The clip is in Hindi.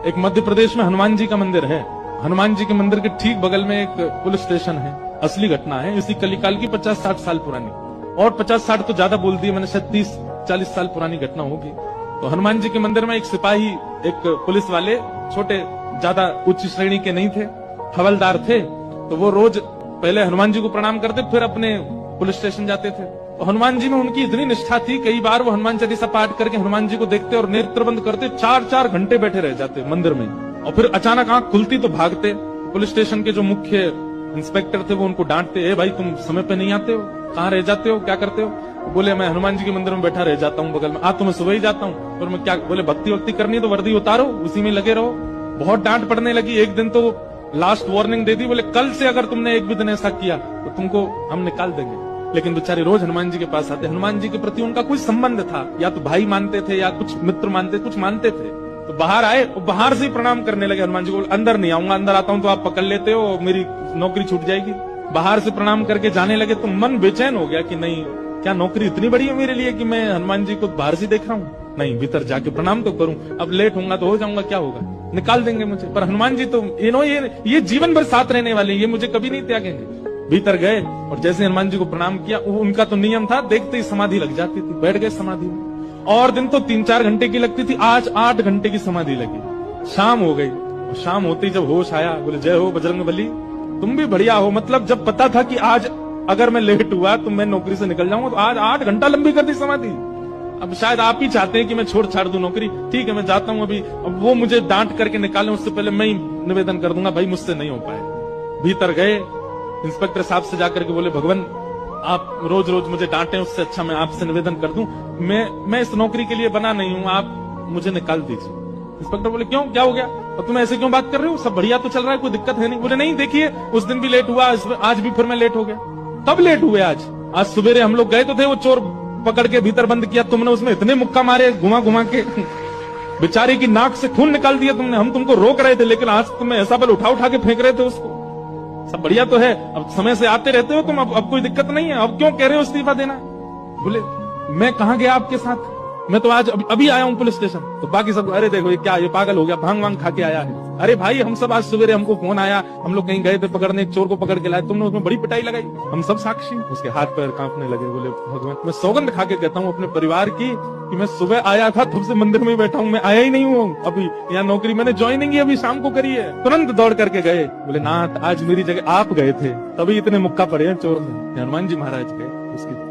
एक मध्य प्रदेश में हनुमान जी का मंदिर है। हनुमान जी के मंदिर के ठीक बगल में एक पुलिस स्टेशन है। असली घटना है, इसी कलिकाल की 50-60 साल पुरानी, और 50-60 तो ज्यादा बोल दिए मैंने, शायद 30-40 साल पुरानी घटना होगी। तो हनुमान जी के मंदिर में एक सिपाही, एक पुलिस वाले, छोटे, ज्यादा उच्च श्रेणी के नहीं थे, हवलदार थे। तो वो रोज पहले हनुमान जी को प्रणाम करते, फिर अपने पुलिस स्टेशन जाते थे। तो हनुमान जी में उनकी इतनी निष्ठा थी, कई बार वो हनुमान चालीसा पाठ करके हनुमान जी को देखते और नेत्र बंद करते, 4-4 घंटे बैठे रह जाते मंदिर में। और फिर अचानक आंख खुलती तो भागते। पुलिस स्टेशन के जो मुख्य इंस्पेक्टर थे वो उनको डांटते, ए भाई तुम समय पे नहीं आते हो, कहाँ रह जाते हो, क्या करते हो? बोले मैं हनुमान जी के मंदिर में बैठा रह जाता हूँ बगल में। तो मैं सुबह ही जाता हूँ। और मैं क्या, बोले भक्ति वक्ति करनी है तो वर्दी उतारो, उसी में लगे रहो। बहुत डांट पड़ने लगी। एक दिन तो लास्ट वार्निंग दे दी, बोले कल से अगर तुमने एक भी दिन ऐसा किया तो तुमको हम निकाल देंगे। लेकिन बेचारे रोज हनुमान जी के पास आते। हनुमान जी के प्रति उनका कुछ संबंध था, या तो भाई मानते थे या कुछ मित्र मानते, कुछ मानते थे। तो बाहर आए, बाहर से ही प्रणाम करने लगे हनुमान जी को। अंदर नहीं आऊंगा, अंदर आता हूं तो आप पकड़ लेते हो, मेरी नौकरी छूट जाएगी। बाहर से प्रणाम करके जाने लगे तो मन बेचैन हो गया कि नहीं, क्या नौकरी इतनी बड़ी है मेरे लिए कि मैं हनुमान जी को बाहर से देख रहा हूँ? नहीं, भीतर जाके प्रणाम तो करूं। अब लेट होऊंगा तो हो जाऊंगा, क्या होगा, निकाल देंगे मुझे। पर हनुमान जी तो ये जीवन भर साथ रहने वाले, ये मुझे कभी नहीं त्यागेंगे। भीतर गए और जैसे हनुमान जी को प्रणाम किया, उनका तो नियम था, देखते ही समाधि लग जाती थी। बैठ गए समाधि में। और दिन तो 3-4 घंटे की लगती थी, आज 8 घंटे की समाधि लगी। शाम हो गई, और शाम होते ही जब होश आया, बोले जय हो बजरंगबली, तुम भी बढ़िया हो। मतलब जब पता था कि आज अगर मैं लेट हुआ तो मैं नौकरी से निकल जाऊंगा, तो आज 8 घंटा लंबी कर दी समाधि। अब शायद आप ही चाहते हैं कि मैं छोड़ छाड़ दूं नौकरी। ठीक है, मैं जाता हूं अभी। अब वो मुझे डांट करके निकालें उससे पहले मैं ही निवेदन कर दूंगा, भाई मुझसे नहीं हो पाए। भीतर गए, इंस्पेक्टर साहब से जाकर के बोले, भगवान आप रोज रोज मुझे डांटे, उससे अच्छा मैं आपसे निवेदन कर दूं, मैं इस नौकरी के लिए बना नहीं हूं, आप मुझे निकाल दीजिए। इंस्पेक्टर बोले क्यों, क्या हो गया, और तुम ऐसे क्यों बात कर रहे हो, सब बढ़िया तो चल रहा है, कोई दिक्कत है नहीं? बोले नहीं, देखिए उस दिन भी लेट हुआ, आज भी फिर मैं लेट हो गया। कब लेट हुए? आज सवेरे हम लोग गए तो थे, वो चोर पकड़ के भीतर बंद किया, तुमने उसमें इतने मुक्का मारे घुमा घुमा के, बेचारे की नाक से खून निकाल दिया तुमने। हम तुमको रोक रहे थे, लेकिन आज तुम्हें ऐसा बल उठा उठा के फेंक रहे थे उसको। सब बढ़िया तो है, अब समय से आते रहते हो तुम, अब कोई दिक्कत नहीं है, अब क्यों कह रहे हो इस्तीफा देना? बोले मैं कहां गया आपके साथ, मैं तो आज अभी आया हूं पुलिस स्टेशन। तो बाकी सब, अरे देखो ये क्या, ये पागल हो गया, भांग वांग खा के आया है। अरे भाई हम सब आज सवेरे, हमको फोन आया, हम लोग कहीं गए थे पकड़ने, एक चोर को पकड़ के लाए, तुमने उसमें बड़ी पिटाई लगाई, हम सब साक्षी। उसके हाथ पैर कांपने लगे। बोले भगवान, मैं सौगंध खा के कहता हूँ अपने परिवार की कि मैं सुबह आया था, तब से मंदिर में ही बैठा हूँ, मैं आया ही नहीं हूँ अभी। यहाँ नौकरी मैंने ज्वाइनिंग ही अभी शाम को करी है। तुरंत दौड़ करके गए। बोले नाथ, आज मेरी जगह आप गए थे, तभी इतने मुक्का पड़े हैं चोर में। हनुमान जी महाराज गए उसकी